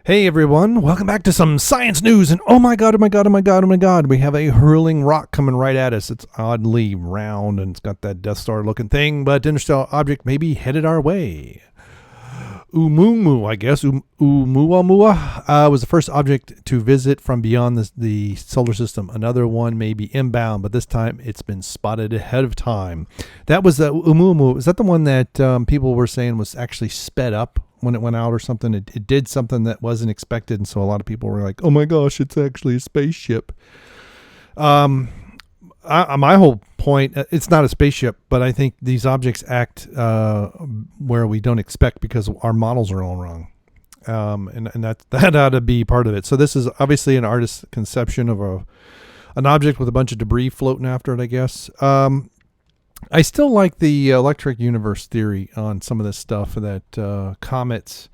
Hey everyone, welcome back to some science news. And oh my god, we have a hurling rock coming right at us. It's oddly round and it's got that Death Star looking thing, but interstellar object may be headed our way. Oumuamua, I guess. Oumuamua was the first object to visit from beyond the solar system. Another one may be inbound, but this time it's been spotted ahead of time. That was the Oumuamua. Is that the one that people were saying was actually sped up when it went out or something? It did something that wasn't expected, and so a lot of people were like, oh my gosh, it's actually a spaceship. My whole point, it's not a spaceship, but I think these objects act where we don't expect because our models are all wrong. And that ought to be part of it. So this is obviously an artist's conception of an object with a bunch of debris floating after it, I guess. I still like the electric universe theory on some of this stuff, that comets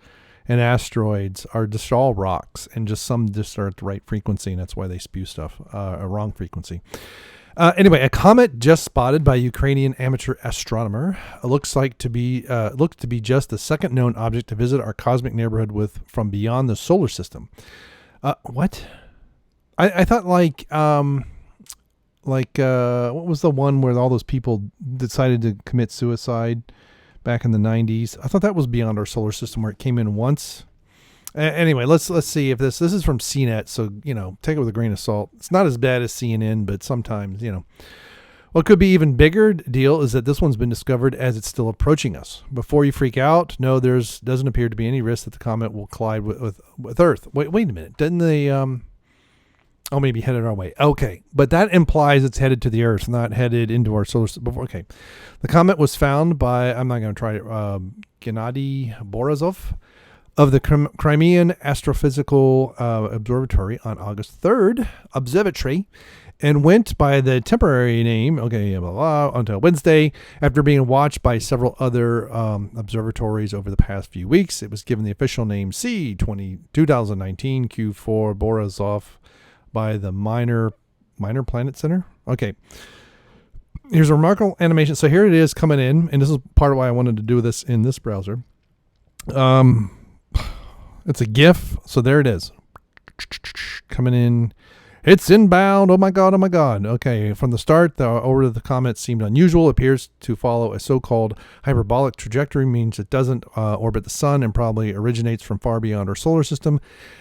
and asteroids are just all rocks, and just some just are at the right frequency, and that's why they spew stuff, a wrong frequency. Anyway, a comet just spotted by Ukrainian amateur astronomer looks to be just the second known object to visit our cosmic neighborhood from beyond the solar system. What? I thought what was the one where all those people decided to commit suicide back in the 90s? I thought that was beyond our solar system, where it came in once. Anyway, let's see if this is from CNET, so take it with a grain of salt. It's not as bad as CNN, but sometimes what could be even bigger deal is that this one's been discovered as it's still approaching us. Before you freak out, no, doesn't appear to be any risk that the comet will collide with Earth. Wait a minute, didn't they? Maybe headed our way. Okay, but that implies it's headed to the Earth, not headed into our solar system. Okay, the comet was found by, I'm not going to try it, Gennady Borisov of the Crimean Astrophysical Observatory on August 3rd, and went by the temporary name, until Wednesday, after being watched by several other observatories over the past few weeks. It was given the official name C2019 Q4 Borisov by the Minor Planet Center. Okay. Here's a remarkable animation. So here it is coming in, and this is part of why I wanted to do this in this browser. It's a GIF. So there it is. Coming in. It's inbound. Oh my God. Okay. From the start, the orbit of the comet seemed unusual. It appears to follow a so-called hyperbolic trajectory, means it doesn't orbit the sun and probably originates from far beyond our solar system.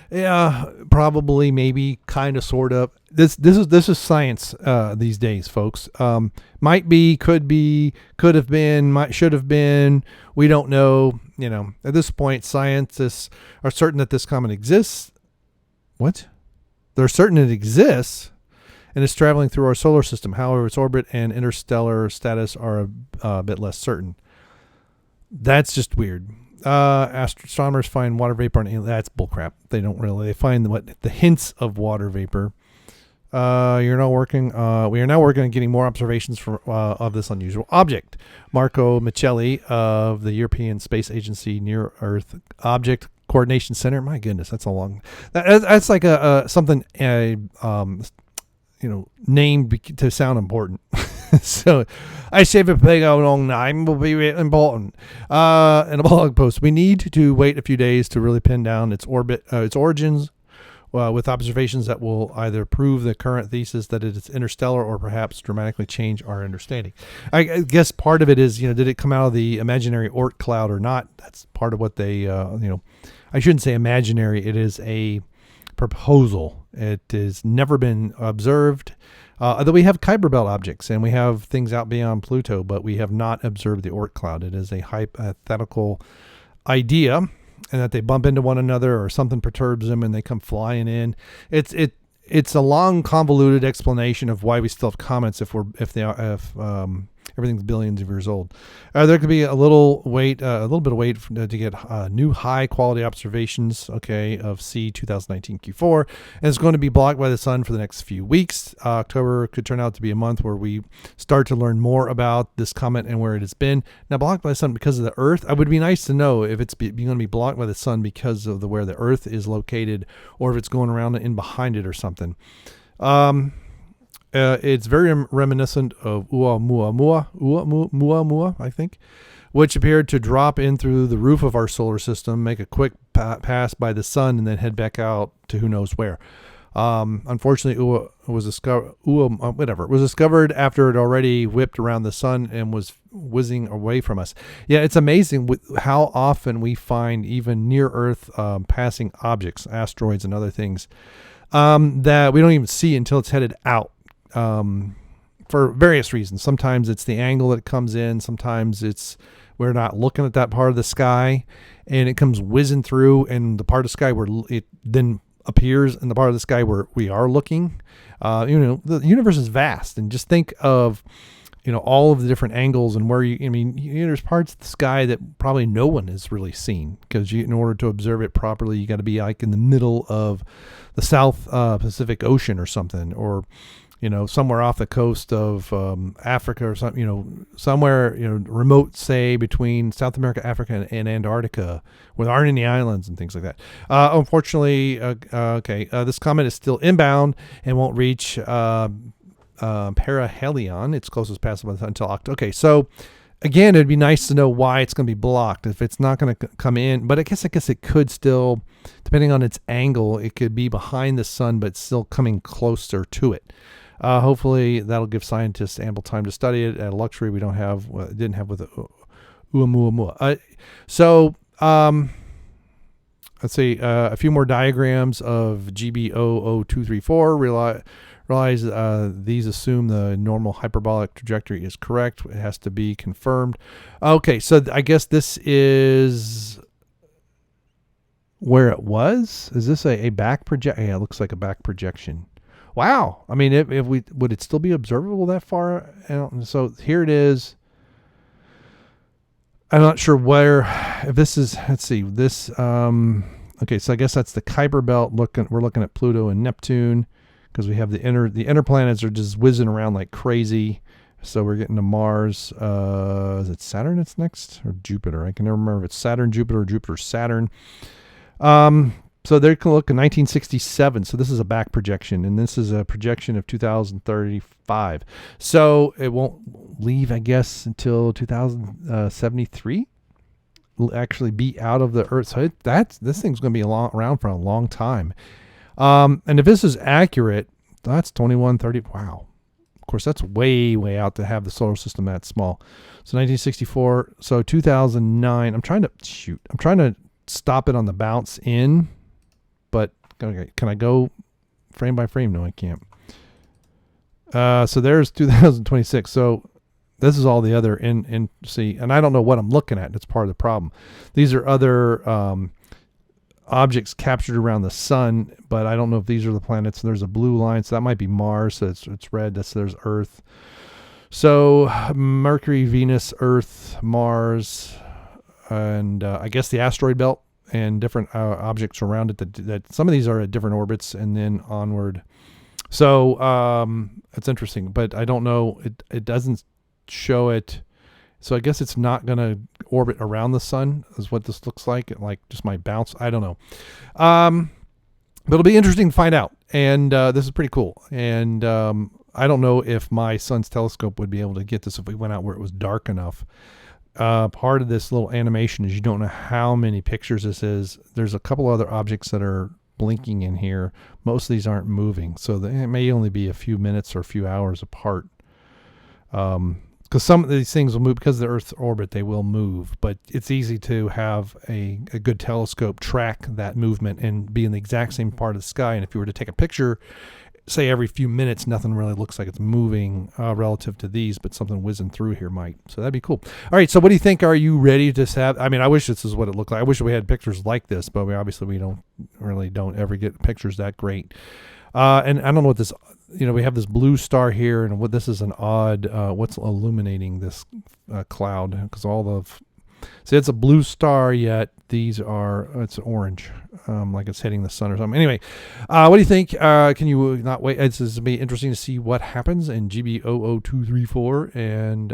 Yeah, probably, maybe, kind of, sort of. This is science these days, folks. Might be, could have been, should have been. We don't know. At this point, scientists are certain that this comet exists. What? They're certain it exists and is traveling through our solar system. However, its orbit and interstellar status are a bit less certain. That's just weird. Astronomers find water vapor, and that's bullcrap. They don't really. They find the hints of water vapor. We are now working on getting more observations of this unusual object. Marco Michelli of the European Space Agency Near Earth Object Coordination Center. My goodness, that's a long. That's like something named to sound important. So I save a big long name will be important. In a blog post, we need to wait a few days to really pin down its orbit, its origins, with observations that will either prove the current thesis that it is interstellar or perhaps dramatically change our understanding. I guess part of it is, did it come out of the imaginary Oort cloud or not? That's part of what they, I shouldn't say imaginary. It is a proposal. It has never been observed. Although we have Kuiper Belt objects and we have things out beyond Pluto, but we have not observed the Oort cloud. It is a hypothetical idea, and that they bump into one another or something perturbs them and they come flying in. It's a long, convoluted explanation of why we still have comets if everything's billions of years old. There could be a little bit of wait to get new high quality observations, of C 2019 Q4, and it's going to be blocked by the sun for the next few weeks. October could turn out to be a month where we start to learn more about this comet and where it has been. Now, blocked by the sun because of the Earth, it would be nice to know if it's going to be blocked by the sun because of where the Earth is located, or if it's going around and in behind it or something. It's very reminiscent of Oumuamua, I think, which appeared to drop in through the roof of our solar system, make a quick pass by the sun and then head back out to who knows where. Unfortunately, Ua was discovered. It was discovered after it already whipped around the sun and was whizzing away from us. Yeah, it's amazing how often we find even near Earth passing objects, asteroids, and other things that we don't even see until it's headed out. For various reasons. Sometimes it's the angle that it comes in. Sometimes it's we're not looking at that part of the sky, and it comes whizzing through, and the part of the sky where it then appears in the part of the sky where we are looking. The universe is vast, and just think of all of the different angles and where there's parts of the sky that probably no one has really seen, because in order to observe it properly, you got to be like in the middle of the South Pacific Ocean or something, or somewhere off the coast of Africa or something, somewhere, remote, say, between South America, Africa, and Antarctica, where there aren't any islands and things like that. Unfortunately, this comet is still inbound and won't reach perihelion, its closest pass until October. Okay, so again, it'd be nice to know why it's going to be blocked if it's not going to come in. But I guess it could still, depending on its angle, it could be behind the sun, but still coming closer to it. Hopefully that'll give scientists ample time to study it, a luxury we didn't have with Oumuamua. Let's see, a few more diagrams of GB00234. Realize these assume the normal hyperbolic trajectory is correct. It has to be confirmed. Okay, so I guess this is where it was. Is this a back project? Yeah, it looks like a back projection. Wow. I mean, if we would it still be observable that far? So here it is. I'm not sure if this is. Let's see. This. Okay, so I guess that's the Kuiper Belt. We're looking at Pluto and Neptune, because we have the inner planets are just whizzing around like crazy. So we're getting to Mars. Is it Saturn that's next, or Jupiter? I can never remember if it's Saturn, Jupiter, or Jupiter, Saturn. So they can look in 1967. So this is a back projection, and this is a projection of 2035. So it won't leave, I guess, until 2073. Will actually be out of the Earth. So this thing's going to be around for a long time. And if this is accurate, that's 2130. Wow. Of course, that's way, way out to have the solar system that small. So 1964. So 2009. I'm trying to stop it on the bounce in. But okay, can I go frame by frame? No, I can't. So there's 2026. So this is all the other and I don't know what I'm looking at. That's part of the problem. These are other objects captured around the sun, but I don't know if these are the planets. There's a blue line, so that might be Mars. So it's red. There's Earth. So Mercury, Venus, Earth, Mars, and I guess the asteroid belt. And different objects around it that some of these are at different orbits and then onward. So it's interesting, but I don't know. It doesn't show it. So I guess it's not going to orbit around the sun is what this looks like. It like just might bounce. I don't know. But it'll be interesting to find out. And this is pretty cool. And I don't know if my son's telescope would be able to get this if we went out where it was dark enough. Part of this little animation is you don't know how many pictures this is. There's a couple other objects that are blinking in here. Most of these aren't moving, so it may only be a few minutes or a few hours apart. Because some of these things will move because of the Earth's orbit. They will move, but it's easy to have a good telescope track that movement and be in the exact same part of the sky. And if you were to take a picture, say every few minutes, nothing really looks like it's moving relative to these, but something whizzing through here might. So that'd be cool. All right, so what do you think? Are you ready to have? I mean, I wish this is what it looked like. I wish we had pictures like this, but we don't ever get pictures that great. And I don't know what this. We have this blue star here, and what this is an odd. What's illuminating this cloud? Because see, it's a blue star, yet it's orange, like it's hitting the sun or something. Anyway, what do you think? Can you not wait? It's going to be interesting to see what happens in GB00234, and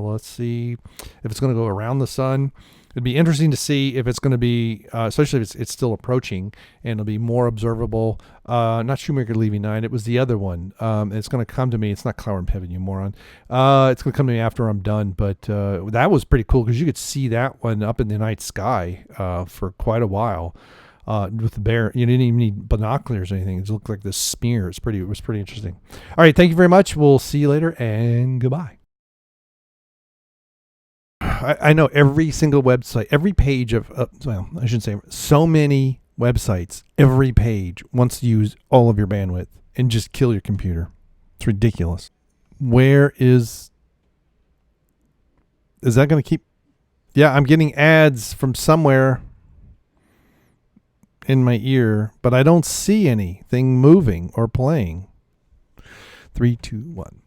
let's see if it's going to go around the sun. It'd be interesting to see if it's going to be, especially if it's still approaching, and it'll be more observable. Not Shoemaker Leaving Nine. It was the other one. It's going to come to me. It's not Clower and Pivot, you moron. It's going to come to me after I'm done. But that was pretty cool because you could see that one up in the night sky for quite a while. With the bear, you didn't even need binoculars or anything. It looked like this smear. It was pretty interesting. All right, thank you very much. We'll see you later, and goodbye. I know every single website, every page of, well, I shouldn't say, so many websites, every page wants to use all of your bandwidth and just kill your computer. It's ridiculous. Is that going to keep? Yeah, I'm getting ads from somewhere in my ear, but I don't see anything moving or playing. 3, 2, 1.